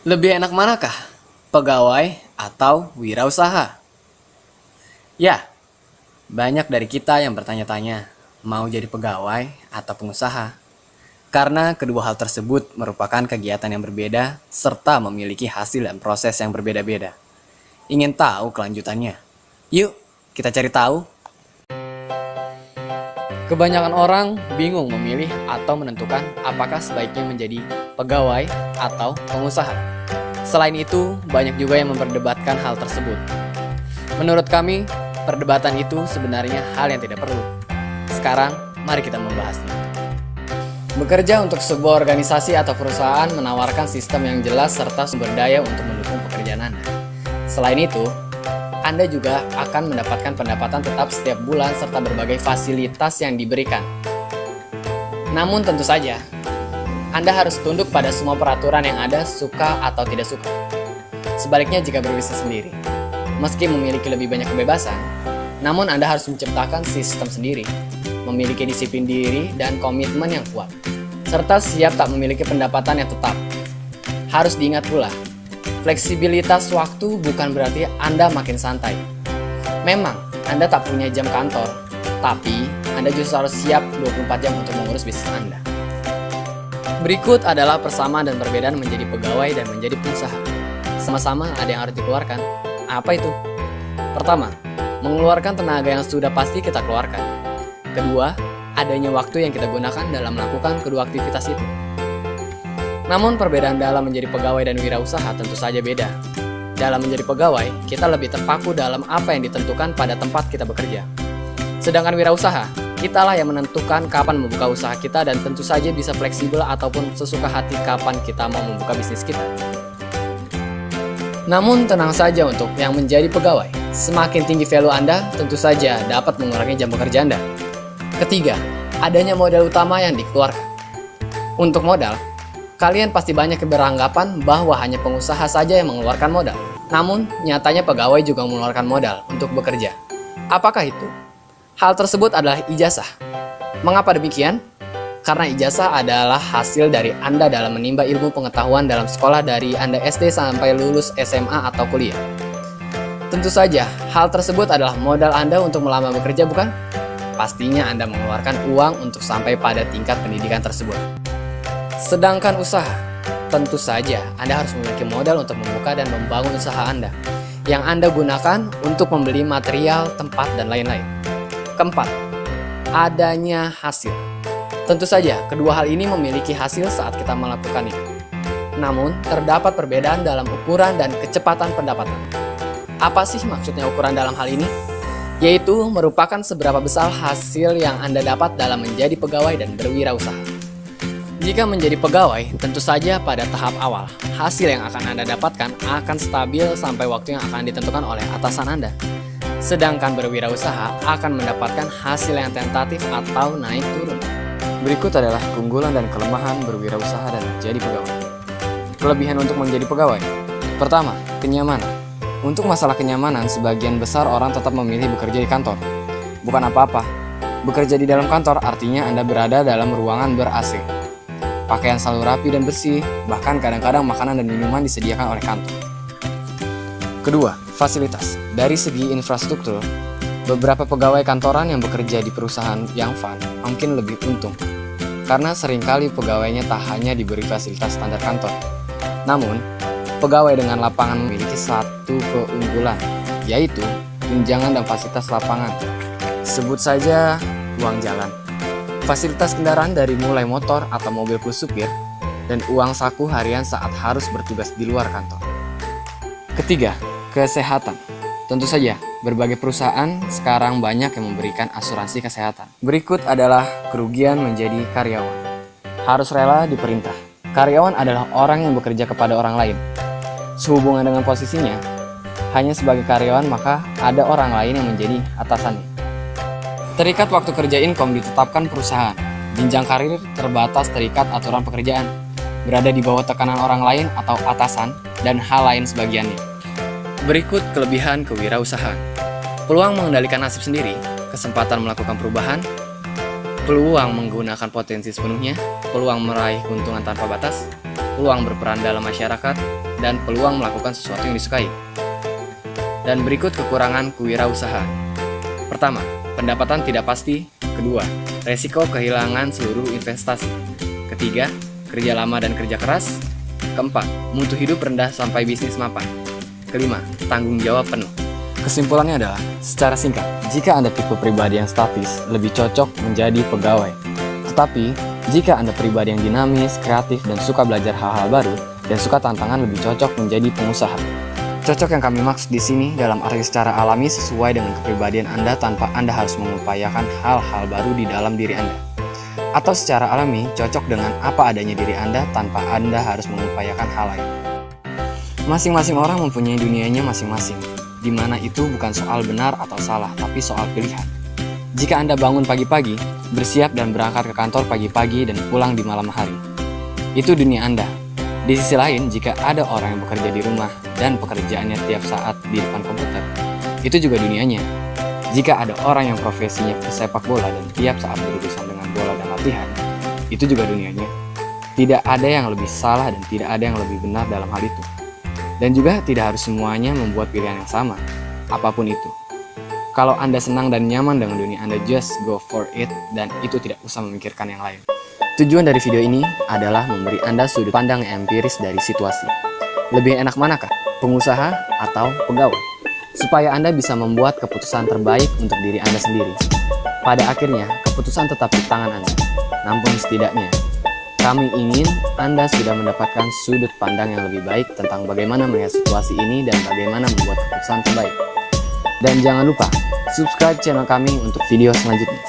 Lebih enak manakah? Pegawai atau wirausaha? Ya, banyak dari kita yang bertanya-tanya, mau jadi pegawai atau pengusaha? Karena kedua hal tersebut merupakan kegiatan yang berbeda serta memiliki hasil dan proses yang berbeda-beda. Ingin tahu kelanjutannya? Yuk, kita cari tahu. Kebanyakan orang bingung memilih atau menentukan apakah sebaiknya menjadi pegawai atau pengusaha. Selain itu, banyak juga yang memperdebatkan hal tersebut. Menurut kami, perdebatan itu sebenarnya hal yang tidak perlu. Sekarang, mari kita membahasnya. Bekerja untuk sebuah organisasi atau perusahaan menawarkan sistem yang jelas serta sumber daya untuk mendukung pekerjaan Anda. Selain itu, Anda juga akan mendapatkan pendapatan tetap setiap bulan serta berbagai fasilitas yang diberikan. Namun tentu saja, Anda harus tunduk pada semua peraturan yang ada, suka atau tidak suka. Sebaliknya jika berbisnis sendiri, meski memiliki lebih banyak kebebasan, namun Anda harus menciptakan sistem sendiri, memiliki disiplin diri dan komitmen yang kuat, serta siap tak memiliki pendapatan yang tetap. Harus diingat pula, fleksibilitas waktu bukan berarti Anda makin santai. Memang, Anda tak punya jam kantor, tapi Anda justru harus siap 24 jam untuk mengurus bisnis Anda. Berikut adalah persamaan dan perbedaan menjadi pegawai dan menjadi pengusaha. Sama-sama ada yang harus dikeluarkan. Apa itu? Pertama, mengeluarkan tenaga yang sudah pasti kita keluarkan. Kedua, adanya waktu yang kita gunakan dalam melakukan kedua aktivitas itu. Namun perbedaan dalam menjadi pegawai dan wirausaha tentu saja beda. Dalam menjadi pegawai, kita lebih terpaku dalam apa yang ditentukan pada tempat kita bekerja. Sedangkan wirausaha, kitalah yang menentukan kapan membuka usaha kita dan tentu saja bisa fleksibel ataupun sesuka hati kapan kita mau membuka bisnis kita. Namun tenang saja untuk yang menjadi pegawai. Semakin tinggi value Anda, tentu saja dapat mengurangi jam bekerja Anda. Ketiga, adanya modal utama yang dikeluarkan. Untuk modal, kalian pasti banyak yang beranggapan bahwa hanya pengusaha saja yang mengeluarkan modal. Namun, nyatanya pegawai juga mengeluarkan modal untuk bekerja. Apakah itu? Hal tersebut adalah ijazah. Mengapa demikian? Karena ijazah adalah hasil dari Anda dalam menimba ilmu pengetahuan dalam sekolah dari Anda SD sampai lulus SMA atau kuliah. Tentu saja, hal tersebut adalah modal Anda untuk melamar bekerja, bukan? Pastinya Anda mengeluarkan uang untuk sampai pada tingkat pendidikan tersebut. Sedangkan usaha, tentu saja Anda harus memiliki modal untuk membuka dan membangun usaha Anda, yang Anda gunakan untuk membeli material, tempat, dan lain-lain. Keempat, adanya hasil. Tentu saja, kedua hal ini memiliki hasil saat kita melakukannya. Namun, terdapat perbedaan dalam ukuran dan kecepatan pendapatan. Apa sih maksudnya ukuran dalam hal ini? Yaitu merupakan seberapa besar hasil yang Anda dapat dalam menjadi pegawai dan berwirausaha. Jika menjadi pegawai, tentu saja pada tahap awal, hasil yang akan Anda dapatkan akan stabil sampai waktu yang akan ditentukan oleh atasan Anda. Sedangkan berwirausaha akan mendapatkan hasil yang tentatif atau naik turun. Berikut adalah keunggulan dan kelemahan berwirausaha dan menjadi pegawai. Kelebihan untuk menjadi pegawai. Pertama, kenyamanan. Untuk masalah kenyamanan, sebagian besar orang tetap memilih bekerja di kantor. Bukan apa-apa, bekerja di dalam kantor artinya Anda berada dalam ruangan ber-AC. Pakaian selalu rapi dan bersih, bahkan kadang-kadang makanan dan minuman disediakan oleh kantor. Kedua, fasilitas. Dari segi infrastruktur, beberapa pegawai kantoran yang bekerja di perusahaan yang fun mungkin lebih untung, karena seringkali pegawainya tak hanya diberi fasilitas standar kantor. Namun, pegawai dengan lapangan memiliki satu keunggulan, yaitu tunjangan dan fasilitas lapangan. Sebut saja uang jalan, fasilitas kendaraan dari mulai motor atau mobil plus supir, dan uang saku harian saat harus bertugas di luar kantor. Ketiga, kesehatan. Tentu saja, berbagai perusahaan sekarang banyak yang memberikan asuransi kesehatan. Berikut adalah kerugian menjadi karyawan. Harus rela diperintah. Karyawan adalah orang yang bekerja kepada orang lain. Sehubungan dengan posisinya, hanya sebagai karyawan maka ada orang lain yang menjadi atasannya. Terikat waktu kerja income ditetapkan perusahaan. Jenjang karir terbatas terikat aturan pekerjaan. Berada di bawah tekanan orang lain atau atasan dan hal lain sebagiannya. Berikut kelebihan kewirausahaan. Peluang mengendalikan nasib sendiri, kesempatan melakukan perubahan, peluang menggunakan potensi sepenuhnya, peluang meraih keuntungan tanpa batas, peluang berperan dalam masyarakat, dan peluang melakukan sesuatu yang disukai. Dan berikut kekurangan kewirausahaan. Pertama, pendapatan tidak pasti. Kedua, resiko kehilangan seluruh investasi. Ketiga, kerja lama dan kerja keras. Keempat, mutu hidup rendah sampai bisnis mapan. Kelima, tanggung jawab penuh. Kesimpulannya adalah, secara singkat, jika Anda tipe pribadi yang statis, lebih cocok menjadi pegawai. Tetapi, jika Anda pribadi yang dinamis, kreatif, dan suka belajar hal-hal baru, dan suka tantangan, lebih cocok menjadi pengusaha. Cocok yang kami maksud di sini dalam arti secara alami sesuai dengan kepribadian Anda tanpa Anda harus mengupayakan hal-hal baru di dalam diri Anda. Atau secara alami, cocok dengan apa adanya diri Anda tanpa Anda harus mengupayakan hal lain. Masing-masing orang mempunyai dunianya masing-masing, di mana itu bukan soal benar atau salah, tapi soal pilihan. Jika Anda bangun pagi-pagi, bersiap dan berangkat ke kantor pagi-pagi dan pulang di malam hari, itu dunia Anda. Di sisi lain, jika ada orang yang bekerja di rumah dan pekerjaannya tiap saat di depan komputer, itu juga dunianya. Jika ada orang yang profesinya pesepak bola dan tiap saat berurusan dengan bola dan latihan, itu juga dunianya. Tidak ada yang lebih salah dan tidak ada yang lebih benar dalam hal itu. Dan juga tidak harus semuanya membuat pilihan yang sama, apapun itu. Kalau Anda senang dan nyaman dengan dunia Anda, just go for it, dan itu tidak usah memikirkan yang lain. Tujuan dari video ini adalah memberi Anda sudut pandang empiris dari situasi. Lebih enak manakah, pengusaha atau pegawai? Supaya Anda bisa membuat keputusan terbaik untuk diri Anda sendiri. Pada akhirnya, keputusan tetap di tangan Anda. Namun setidaknya, kami ingin Anda sudah mendapatkan sudut pandang yang lebih baik tentang bagaimana melihat situasi ini dan bagaimana membuat keputusan terbaik. Dan jangan lupa, subscribe channel kami untuk video selanjutnya.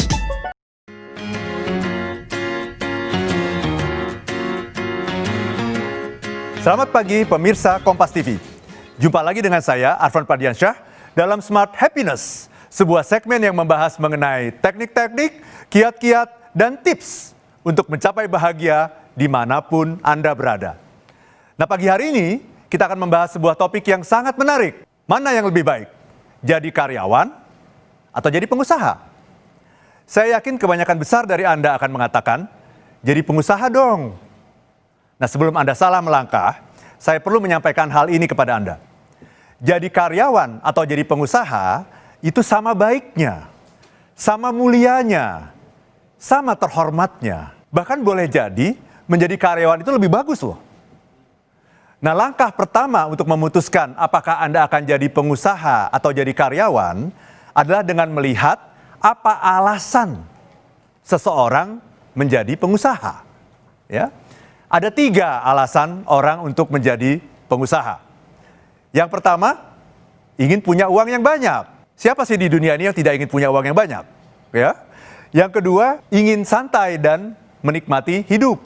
Selamat pagi pemirsa Kompas TV. Jumpa lagi dengan saya, Arfan Padiansyah, dalam Smart Happiness, sebuah segmen yang membahas mengenai teknik-teknik, kiat-kiat, dan tips untuk mencapai bahagia dimanapun Anda berada. Nah, pagi hari ini kita akan membahas sebuah topik yang sangat menarik. Mana yang lebih baik? Jadi karyawan atau jadi pengusaha? Saya yakin kebanyakan besar dari Anda akan mengatakan, jadi pengusaha dong. Nah, sebelum Anda salah melangkah, saya perlu menyampaikan hal ini kepada Anda. Jadi karyawan atau jadi pengusaha itu sama baiknya, sama mulianya, sama terhormatnya. Bahkan boleh jadi menjadi karyawan itu lebih bagus loh. Nah, langkah pertama untuk memutuskan apakah Anda akan jadi pengusaha atau jadi karyawan adalah dengan melihat apa alasan seseorang menjadi pengusaha. Ya, ada 3 alasan orang untuk menjadi pengusaha. Yang pertama, ingin punya uang yang banyak. Siapa sih di dunia ini yang tidak ingin punya uang yang banyak? Ya. Yang kedua, ingin santai dan menikmati hidup.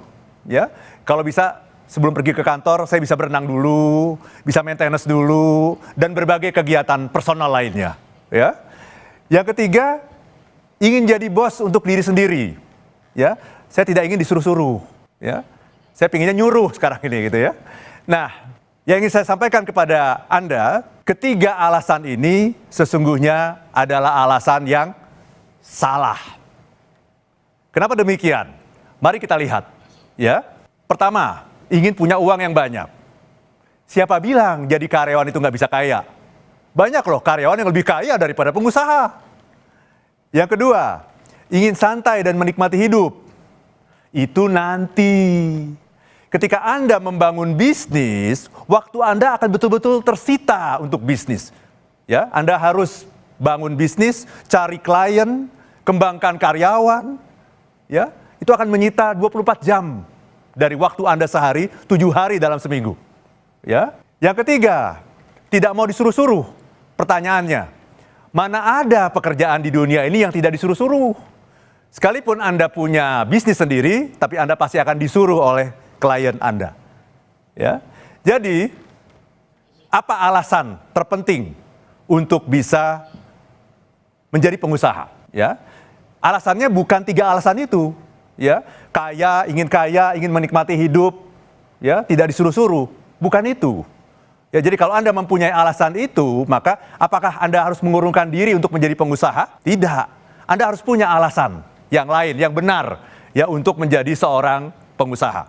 Ya, kalau bisa sebelum pergi ke kantor, saya bisa berenang dulu, bisa maintenance dulu, dan berbagai kegiatan personal lainnya. Ya. Yang ketiga, ingin jadi bos untuk diri sendiri. Ya, saya tidak ingin disuruh-suruh. Ya, saya pinginnya nyuruh sekarang ini gitu ya. Nah, yang ingin saya sampaikan kepada Anda, ketiga alasan ini sesungguhnya adalah alasan yang salah. Kenapa demikian? Mari kita lihat. Ya, pertama, ingin punya uang yang banyak. Siapa bilang jadi karyawan itu nggak bisa kaya? Banyak loh karyawan yang lebih kaya daripada pengusaha. Yang kedua, ingin santai dan menikmati hidup. Itu nanti. Ketika Anda membangun bisnis, waktu Anda akan betul-betul tersita untuk bisnis. Ya, Anda harus bangun bisnis, cari klien, kembangkan karyawan. Ya, itu akan menyita 24 jam dari waktu Anda sehari, 7 hari dalam seminggu. Ya. Yang ketiga, tidak mau disuruh-suruh. Pertanyaannya, mana ada pekerjaan di dunia ini yang tidak disuruh-suruh? Sekalipun Anda punya bisnis sendiri, tapi Anda pasti akan disuruh oleh klien Anda. Ya. Jadi, apa alasan terpenting untuk bisa menjadi pengusaha? Ya. Alasannya bukan 3 alasan itu. Ya, kaya, ingin menikmati hidup, ya, tidak disuruh-suruh. Bukan itu. Ya, jadi kalau Anda mempunyai alasan itu, maka apakah Anda harus mengurungkan diri untuk menjadi pengusaha? Tidak. Anda harus punya alasan yang lain, yang benar, ya, untuk menjadi seorang pengusaha.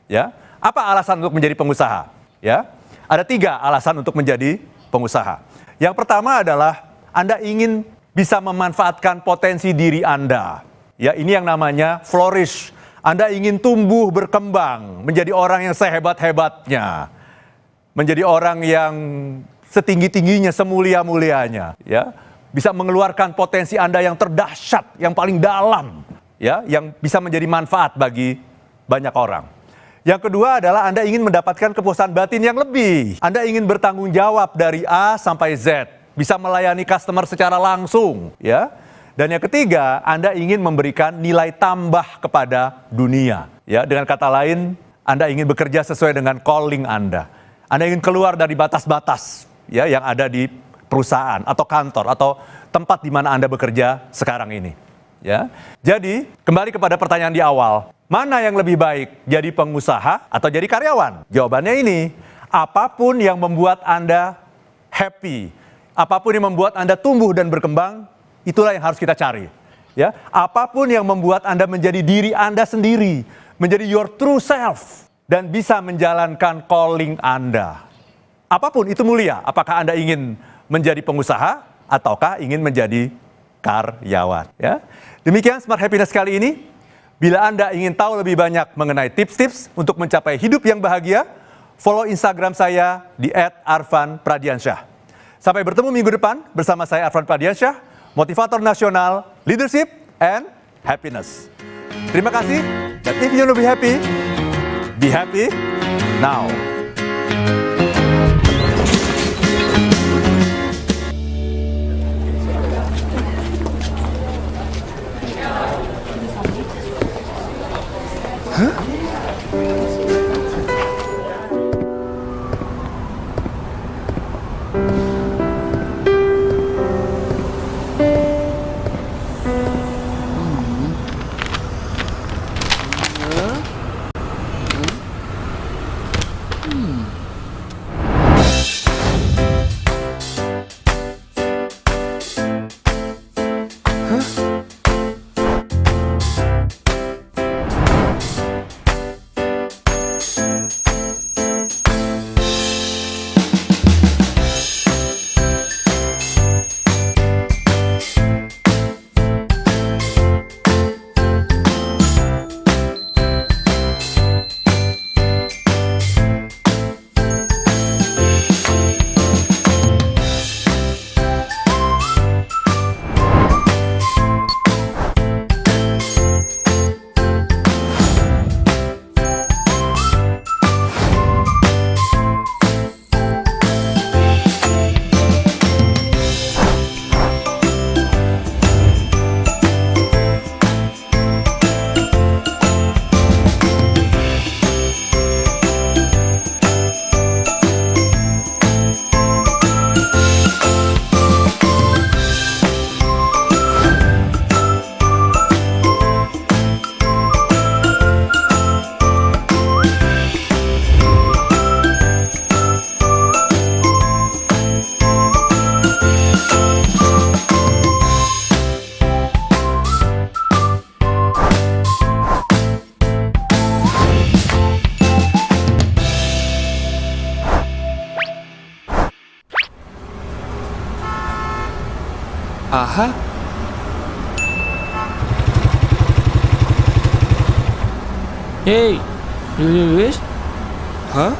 Ya, apa alasan untuk menjadi pengusaha? Ya, Ada 3 alasan untuk menjadi pengusaha. Yang pertama adalah Anda ingin bisa memanfaatkan potensi diri Anda. Ya, ini yang namanya flourish. Anda ingin tumbuh berkembang, menjadi orang yang sehebat-hebatnya. Menjadi orang yang setinggi-tingginya, semulia-mulianya, ya. Bisa mengeluarkan potensi Anda yang terdahsyat, yang paling dalam, ya, yang bisa menjadi manfaat bagi banyak orang. Yang kedua adalah Anda ingin mendapatkan kepuasan batin yang lebih. Anda ingin bertanggung jawab dari A sampai Z, bisa melayani customer secara langsung, ya. Dan yang ketiga, Anda ingin memberikan nilai tambah kepada dunia, ya. Dengan kata lain, Anda ingin bekerja sesuai dengan calling Anda. Anda ingin keluar dari batas-batas, ya, yang ada di perusahaan atau kantor atau tempat di mana Anda bekerja sekarang ini, ya. Jadi, kembali kepada pertanyaan di awal, mana yang lebih baik, jadi pengusaha atau jadi karyawan? Jawabannya ini, apapun yang membuat Anda happy, apapun yang membuat Anda tumbuh dan berkembang, itulah yang harus kita cari, ya. Apapun yang membuat Anda menjadi diri Anda sendiri, menjadi your true self, dan bisa menjalankan calling Anda. Apapun itu mulia, apakah Anda ingin menjadi pengusaha ataukah ingin menjadi karyawan, ya. Demikian Smart Happiness kali ini. Bila Anda ingin tahu lebih banyak mengenai tips-tips untuk mencapai hidup yang bahagia, follow Instagram saya di @arfanpradiansyah. Sampai bertemu minggu depan bersama saya Arfan Pradiansyah, motivator nasional, leadership, and happiness. Terima kasih, dan if you want to be happy now. Aha. Hey, you wish? Hah?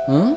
Huh?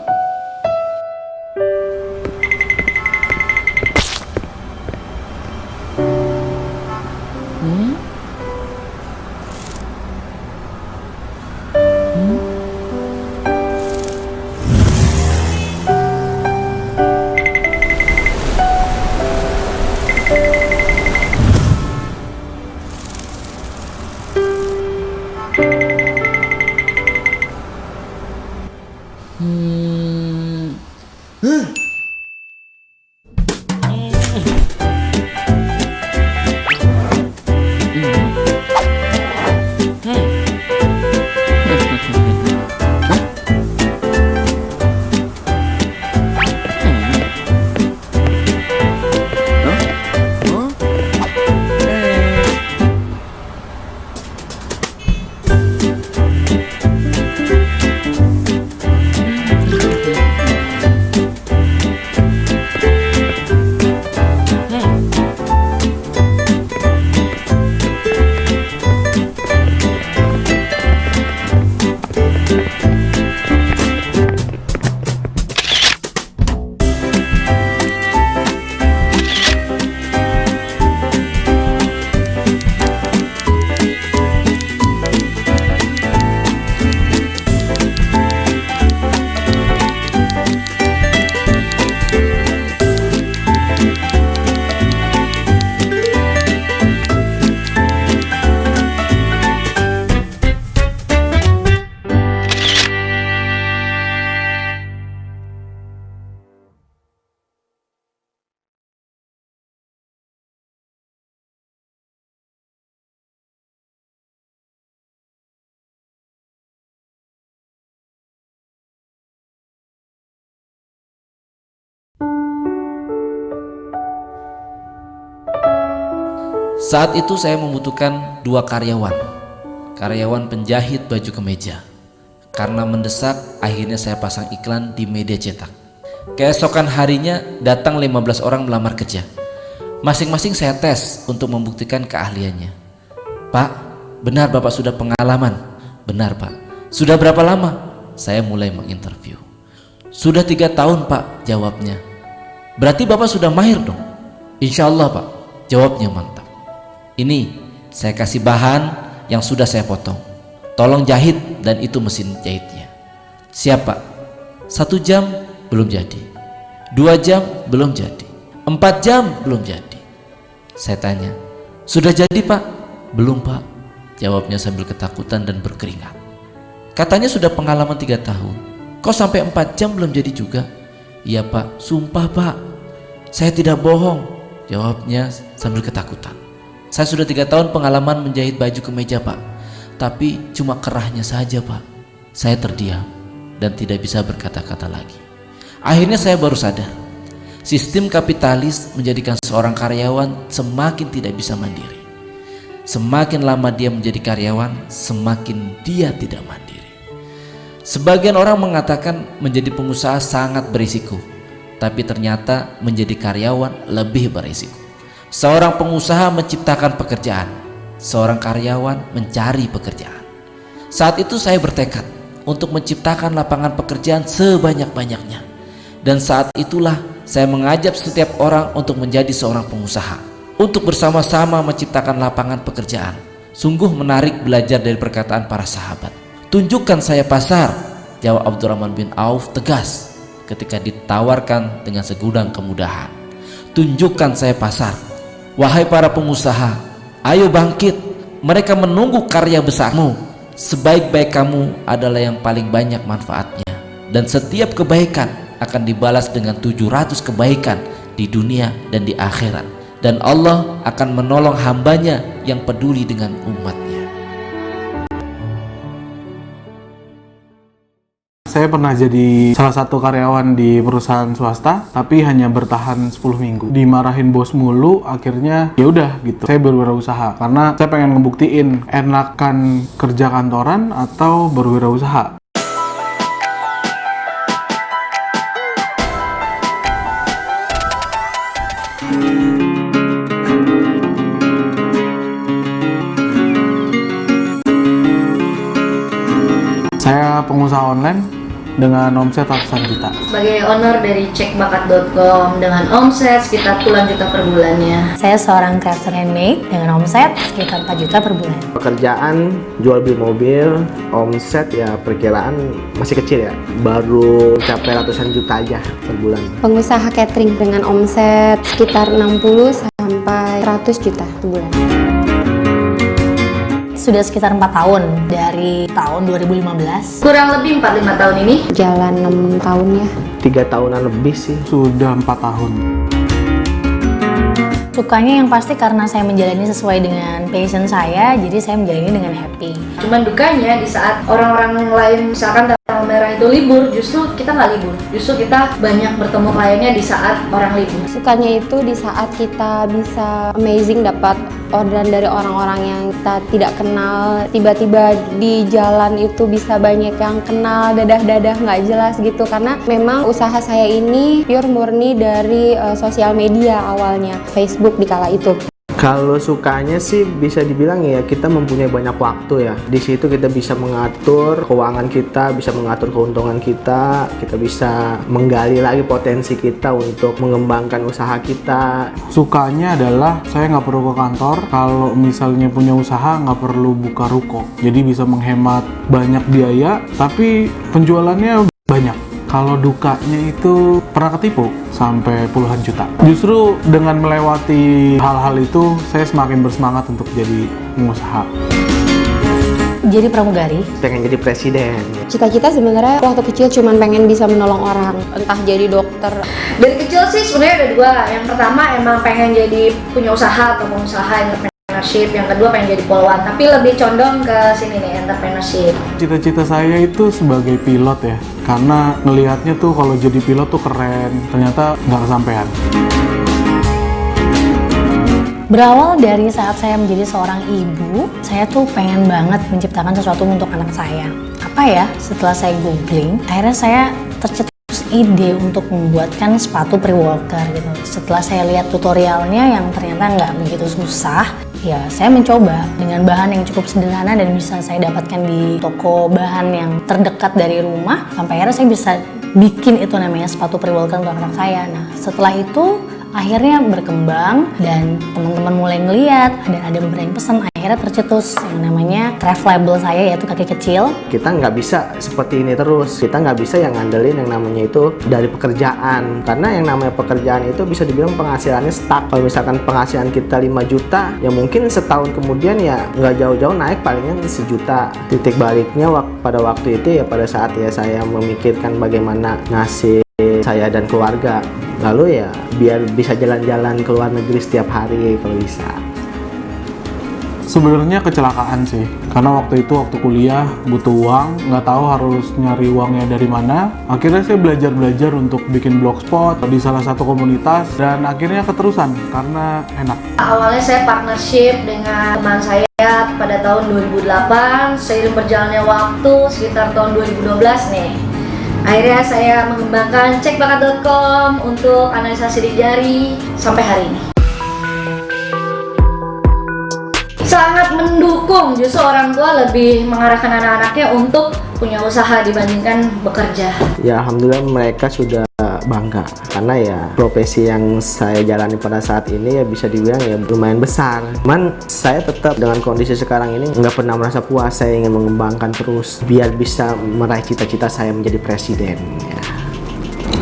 Saat itu saya membutuhkan 2 karyawan penjahit baju kemeja. Karena mendesak, akhirnya saya pasang iklan di media cetak. Keesokan harinya datang 15 orang melamar kerja. Masing-masing saya tes untuk membuktikan keahliannya. Pak, benar Bapak sudah pengalaman? Benar Pak. Sudah berapa lama? Saya mulai menginterview. Sudah 3 tahun Pak, jawabnya. Berarti Bapak sudah mahir dong? Insya Allah Pak, jawabnya mantap. Ini saya kasih bahan yang sudah saya potong. Tolong jahit dan itu mesin jahitnya. Siap Pak. 1 jam belum jadi. 2 jam belum jadi. 4 jam belum jadi. Saya tanya, sudah jadi Pak? Belum Pak, jawabnya sambil ketakutan dan berkeringat. Katanya sudah pengalaman 3 tahun. Kok sampai 4 jam belum jadi juga? Iya Pak, sumpah Pak, saya tidak bohong, jawabnya sambil ketakutan. Saya sudah 3 tahun pengalaman menjahit baju kemeja Pak, tapi cuma kerahnya saja Pak. Saya terdiam dan tidak bisa berkata-kata lagi. Akhirnya saya baru sadar, sistem kapitalis menjadikan seorang karyawan semakin tidak bisa mandiri. Semakin lama dia menjadi karyawan, semakin dia tidak mandiri. Sebagian orang mengatakan menjadi pengusaha sangat berisiko, tapi ternyata menjadi karyawan lebih berisiko. Seorang pengusaha menciptakan pekerjaan, seorang karyawan mencari pekerjaan. Saat itu saya bertekad untuk menciptakan lapangan pekerjaan sebanyak-banyaknya. Dan saat itulah saya mengajak setiap orang untuk menjadi seorang pengusaha, untuk bersama-sama menciptakan lapangan pekerjaan. Sungguh menarik belajar dari perkataan para sahabat. Tunjukkan saya pasar, jawab Abdurrahman bin Auf tegas ketika ditawarkan dengan segudang kemudahan. Tunjukkan saya pasar. Wahai para pengusaha, ayo bangkit. Mereka menunggu karya besarmu. Sebaik-baik kamu adalah yang paling banyak manfaatnya. Dan setiap kebaikan akan dibalas dengan 700 kebaikan di dunia dan di akhirat. Dan Allah akan menolong hambanya yang peduli dengan umatnya. Saya pernah jadi salah satu karyawan di perusahaan swasta, tapi hanya bertahan 10 minggu. Dimarahin bos mulu, akhirnya ya udah gitu. Saya berwirausaha karena saya pengen ngebuktiin enakan kerja kantoran atau berwirausaha. Saya pengusaha online dengan omset ratusan juta. Sebagai owner dari cekbakat.com dengan omset sekitar puluhan juta per bulannya. Saya seorang crafter handmade dengan omset sekitar 4 juta per bulan. Pekerjaan jual beli mobil, omset ya perkiraan masih kecil ya, baru capai ratusan juta aja per bulan. Pengusaha catering dengan omset sekitar 60 sampai 100 juta per bulan. Sudah sekitar 4 tahun dari tahun 2015. Kurang lebih 4-5 tahun ini. Jalan 6 tahun ya. 3 tahunan lebih sih. Sudah 4 tahun. Sukanya yang pasti karena saya menjalani sesuai dengan passion saya, jadi saya menjalani dengan happy. Cuman dukanya di saat orang-orang lain misalkan tanggal merah itu libur, justru kita nggak libur. Justru kita banyak bertemu kliennya di saat orang libur. Sukanya itu di saat kita bisa amazing dapat orderan dari orang-orang yang kita tidak kenal. Tiba-tiba di jalan itu bisa banyak yang kenal, dadah-dadah nggak jelas gitu. Karena memang usaha saya ini pure murni dari sosial media awalnya, Facebook di kala itu. Kalau sukanya sih bisa dibilang ya kita mempunyai banyak waktu ya. Di situ kita bisa mengatur keuangan kita, bisa mengatur keuntungan kita bisa menggali lagi potensi kita untuk mengembangkan usaha kita. Sukanya adalah saya nggak perlu ke kantor, kalau misalnya punya usaha nggak perlu buka ruko. Jadi bisa menghemat banyak biaya, tapi penjualannya banyak. Kalau dukanya itu pernah ketipu sampai puluhan juta. Justru dengan melewati hal-hal itu, saya semakin bersemangat untuk jadi pengusaha. Jadi pramugari. Pengen jadi presiden. Cita-cita sebenarnya waktu kecil cuman pengen bisa menolong orang, entah jadi dokter. Dari kecil sih sebenarnya ada dua. Yang pertama emang pengen jadi punya usaha atau pengusaha entrepreneurship. Yang kedua pengen jadi poluan. Tapi lebih condong ke sini nih, entrepreneurship. Cita-cita saya itu sebagai pilot ya, karena ngelihatnya tuh kalau jadi pilot tuh keren, ternyata nggak kesampean. Berawal dari saat saya menjadi seorang ibu, saya tuh pengen banget menciptakan sesuatu untuk anak saya. Apa ya? Setelah saya googling, akhirnya saya tercetus ide untuk membuatkan sepatu pre-walker gitu. Setelah saya lihat tutorialnya yang ternyata nggak begitu susah, ya saya mencoba dengan bahan yang cukup sederhana dan bisa saya dapatkan di toko bahan yang terdekat dari rumah. Sampai akhirnya saya bisa bikin itu namanya sepatu pre-walker untuk anak saya. Nah setelah itu akhirnya berkembang dan teman-teman mulai ngeliat dan ada beberapa yang pesan, akhirnya tercetus yang namanya craft label saya yaitu kaki kecil. Kita nggak bisa seperti ini terus, kita nggak bisa yang ngandelin yang namanya itu dari pekerjaan, karena yang namanya pekerjaan itu bisa dibilang penghasilannya stuck. Kalau misalkan penghasilan kita 5 juta, ya mungkin setahun kemudian ya nggak jauh-jauh naik palingan 1 juta. Titik baliknya pada waktu itu ya pada saat ya saya memikirkan bagaimana nasib saya dan keluarga, lalu ya biar bisa jalan-jalan ke luar negeri setiap hari kalau bisa. Sebenarnya kecelakaan sih, karena waktu kuliah butuh uang, nggak tahu harus nyari uangnya dari mana. Akhirnya saya belajar untuk bikin blogspot di salah satu komunitas dan akhirnya keterusan karena enak. Awalnya saya partnership dengan teman saya pada tahun 2008, seiring berjalannya waktu sekitar tahun 2012 nih. Akhirnya saya mengembangkan cekbakat.com untuk analisa sidik jari sampai hari ini. Sangat mendukung, justru orang tua lebih mengarahkan anak-anaknya untuk punya usaha dibandingkan bekerja. Ya alhamdulillah mereka sudah bangga karena ya profesi yang saya jalani pada saat ini ya bisa dibilang ya lumayan besar. Cuman saya tetap dengan kondisi sekarang ini nggak pernah merasa puas, saya ingin mengembangkan terus biar bisa meraih cita-cita saya menjadi presiden ya.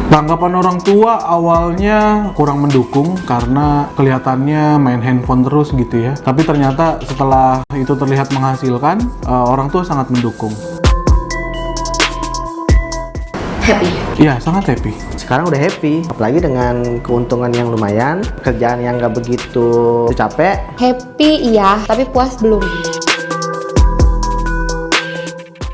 Tanggapan orang tua awalnya kurang mendukung karena kelihatannya main handphone terus gitu ya. Tapi ternyata setelah itu terlihat menghasilkan, orang tua sangat mendukung. Happy. Iya, sangat happy. Sekarang udah happy, apalagi dengan keuntungan yang lumayan, kerjaan yang nggak begitu capek. Happy iya, tapi puas belum.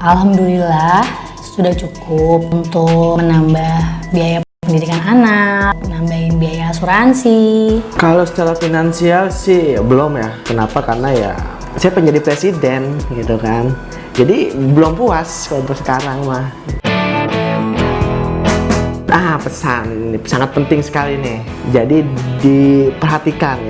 Alhamdulillah sudah cukup untuk menambah biaya pendidikan anak, nambahin biaya asuransi. Kalau secara finansial sih belum ya. Kenapa? Karena ya saya pengen jadi presiden gitu kan. Jadi belum puas kalau untuk sekarang mah. Pesan sangat penting sekali nih. Jadi diperhatikan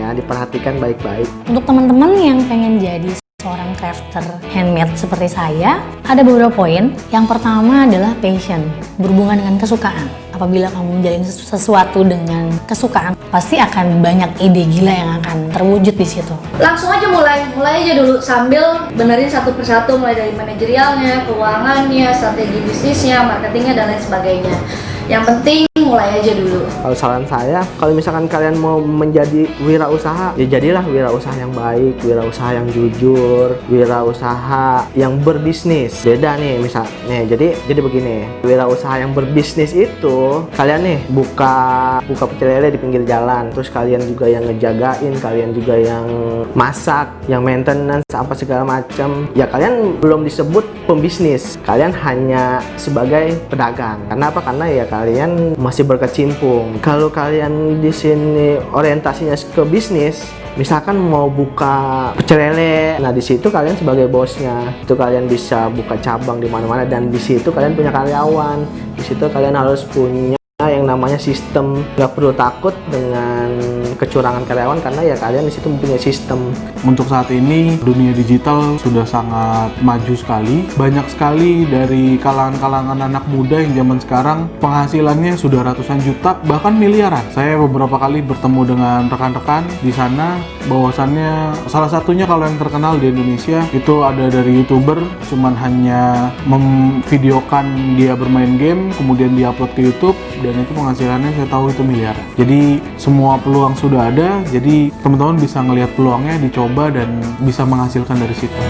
baik-baik. Untuk teman-teman yang pengen jadi seorang crafter handmade seperti saya, ada beberapa poin. Yang pertama adalah passion, berhubungan dengan kesukaan. Apabila kamu menjalin sesuatu dengan kesukaan, pasti akan banyak ide gila yang akan terwujud di situ. Langsung aja mulai aja dulu sambil benerin satu persatu, mulai dari manajerialnya, keuangannya, strategi bisnisnya, marketingnya, dan lain sebagainya. Yang penting mulai aja dulu. Kalau saran saya, kalau misalkan kalian mau menjadi wirausaha, ya jadilah wirausaha yang baik, wirausaha yang jujur, wirausaha yang berbisnis. Beda nih misalnya, jadi begini, wirausaha yang berbisnis itu kalian nih buka pecel lele di pinggir jalan, terus kalian juga yang ngejagain, kalian juga yang masak, yang maintenance apa segala macam. Ya kalian belum disebut pembisnis, kalian hanya sebagai pedagang. Karena apa? Karena ya kalian masih berkecimpung. Kalau kalian di sini orientasinya ke bisnis, misalkan mau buka pecel lele, nah di situ kalian sebagai bosnya, itu kalian bisa buka cabang di mana-mana, dan di situ kalian punya karyawan, di situ kalian harus punya yang namanya sistem. Nggak perlu takut dengan kecurangan karyawan karena ya kalian di situ mempunyai sistem. Untuk saat ini dunia digital sudah sangat maju sekali. Banyak sekali dari kalangan-kalangan anak muda yang zaman sekarang penghasilannya sudah ratusan juta, bahkan miliaran. Saya beberapa kali bertemu dengan rekan-rekan di sana, bahwasannya salah satunya kalau yang terkenal di Indonesia itu ada dari YouTuber, cuman hanya memvideokan dia bermain game, kemudian diupload ke YouTube, dan itu penghasilannya saya tahu itu miliaran. Jadi semua peluang sudah ada, jadi teman-teman bisa ngelihat peluangnya, dicoba, dan bisa menghasilkan dari situ.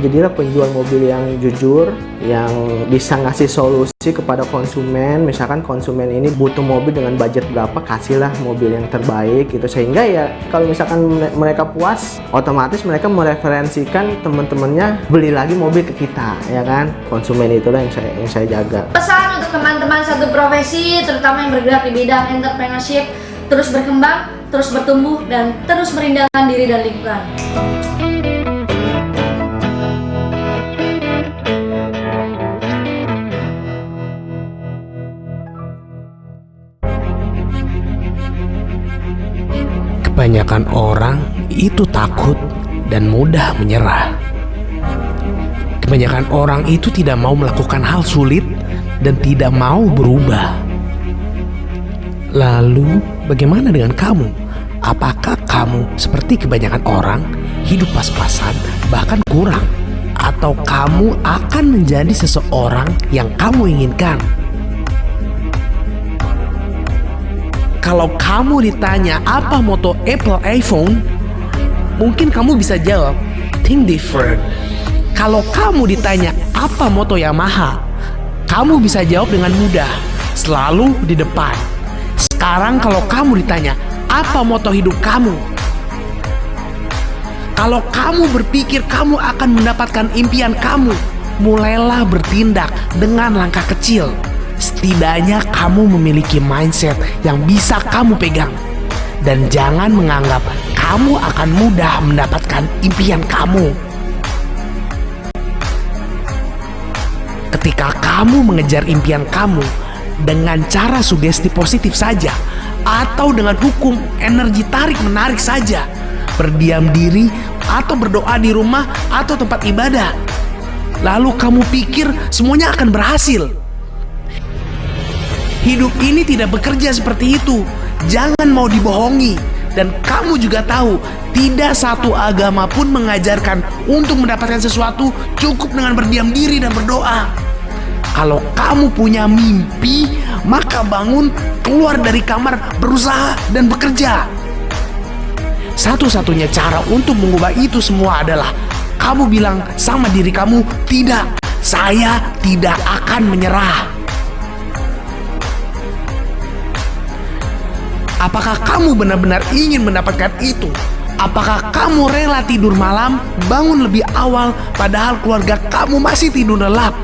Jadilah penjual mobil yang jujur, yang bisa ngasih solusi kepada konsumen. Misalkan konsumen ini butuh mobil dengan budget berapa, kasihlah mobil yang terbaik gitu, sehingga ya kalau misalkan mereka puas, otomatis mereka mereferensikan teman-temannya beli lagi mobil ke kita, ya kan. Konsumen itulah yang saya jaga. Pesan untuk teman-teman satu profesi, terutama yang bergerak di bidang entrepreneurship, terus berkembang, terus bertumbuh, dan terus merindahkan diri dan lingkungan. Kebanyakan orang itu takut dan mudah menyerah. Kebanyakan orang itu tidak mau melakukan hal sulit dan tidak mau berubah. Lalu, bagaimana dengan kamu? Apakah kamu seperti kebanyakan orang, hidup pas-pasan, bahkan kurang? Atau kamu akan menjadi seseorang yang kamu inginkan? Kalau kamu ditanya apa moto Apple iPhone, mungkin kamu bisa jawab, think different. Kalau kamu ditanya apa moto Yamaha, kamu bisa jawab dengan mudah, selalu di depan. Sekarang kalau kamu ditanya apa moto hidup kamu, kalau kamu berpikir kamu akan mendapatkan impian kamu, mulailah bertindak dengan langkah kecil. Setidaknya kamu memiliki mindset yang bisa kamu pegang. Dan jangan menganggap kamu akan mudah mendapatkan impian kamu. Ketika kamu mengejar impian kamu dengan cara sugesti positif saja, atau dengan hukum energi tarik-menarik saja, berdiam diri atau berdoa di rumah atau tempat ibadah, lalu kamu pikir semuanya akan berhasil. Hidup ini tidak bekerja seperti itu. Jangan mau dibohongi. Dan kamu juga tahu, tidak satu agama pun mengajarkan untuk mendapatkan sesuatu cukup dengan berdiam diri dan berdoa. Kalau kamu punya mimpi, maka bangun, keluar dari kamar, berusaha dan bekerja. Satu-satunya cara untuk mengubah itu semua adalah kamu bilang sama diri kamu, tidak, saya tidak akan menyerah. Apakah kamu benar-benar ingin mendapatkan itu? Apakah kamu rela tidur malam, bangun lebih awal, padahal keluarga kamu masih tidur lelap?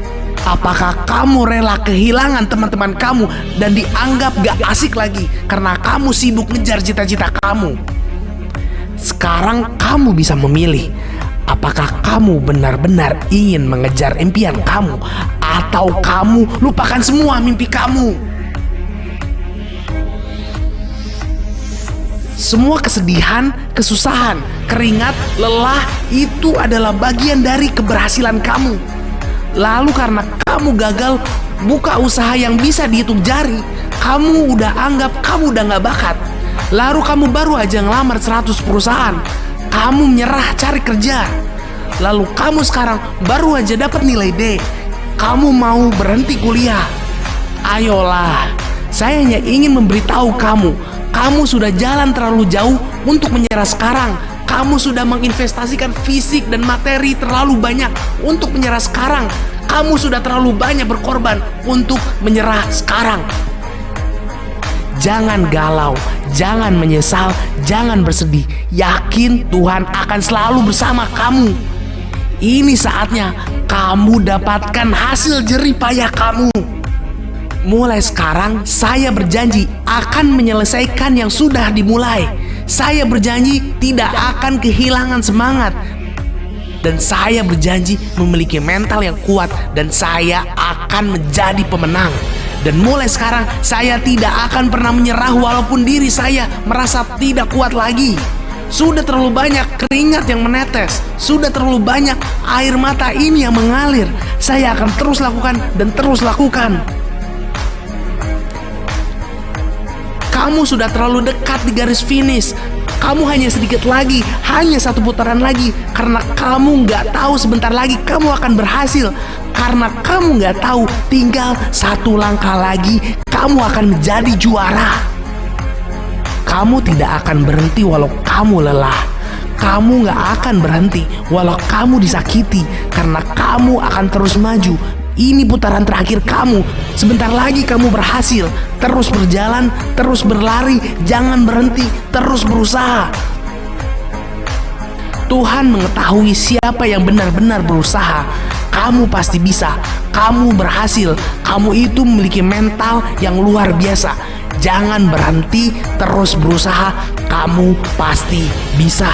Apakah kamu rela kehilangan teman-teman kamu dan dianggap gak asik lagi karena kamu sibuk ngejar cita-cita kamu? Sekarang kamu bisa memilih. Apakah kamu benar-benar ingin mengejar impian kamu, atau kamu lupakan semua mimpi kamu? Semua kesedihan, kesusahan, keringat, lelah itu adalah bagian dari keberhasilan kamu. Lalu karena kamu gagal buka usaha yang bisa dihitung jari, kamu udah anggap kamu udah gak bakat. Lalu kamu baru aja ngelamar 100 perusahaan, kamu menyerah cari kerja. Lalu kamu sekarang baru aja dapat nilai D, kamu mau berhenti kuliah. Ayolah, saya hanya ingin memberitahu kamu, kamu sudah jalan terlalu jauh untuk menyerah sekarang. Kamu sudah menginvestasikan fisik dan materi terlalu banyak untuk menyerah sekarang. Kamu sudah terlalu banyak berkorban untuk menyerah sekarang. Jangan galau, jangan menyesal, jangan bersedih. Yakin Tuhan akan selalu bersama kamu. Ini saatnya kamu dapatkan hasil jerih payah kamu. Mulai sekarang saya berjanji akan menyelesaikan yang sudah dimulai. Saya berjanji tidak akan kehilangan semangat. Dan saya berjanji memiliki mental yang kuat, dan saya akan menjadi pemenang. Dan mulai sekarang saya tidak akan pernah menyerah walaupun diri saya merasa tidak kuat lagi. Sudah terlalu banyak keringat yang menetes, sudah terlalu banyak air mata ini yang mengalir. Saya akan terus lakukan dan terus lakukan. Kamu sudah terlalu dekat di garis finish. Kamu hanya sedikit lagi, hanya 1 putaran lagi. Karena kamu nggak tahu sebentar lagi kamu akan berhasil. Karena kamu nggak tahu tinggal 1 langkah lagi kamu akan menjadi juara. Kamu tidak akan berhenti walau kamu lelah. Kamu nggak akan berhenti walau kamu disakiti. Karena kamu akan terus maju. Ini putaran terakhir kamu. Sebentar lagi kamu berhasil. Terus berjalan, terus berlari, jangan berhenti, terus berusaha. Tuhan mengetahui siapa yang benar-benar berusaha. Kamu pasti bisa. Kamu berhasil. Kamu itu memiliki mental yang luar biasa. Jangan berhenti, terus berusaha. Kamu pasti bisa.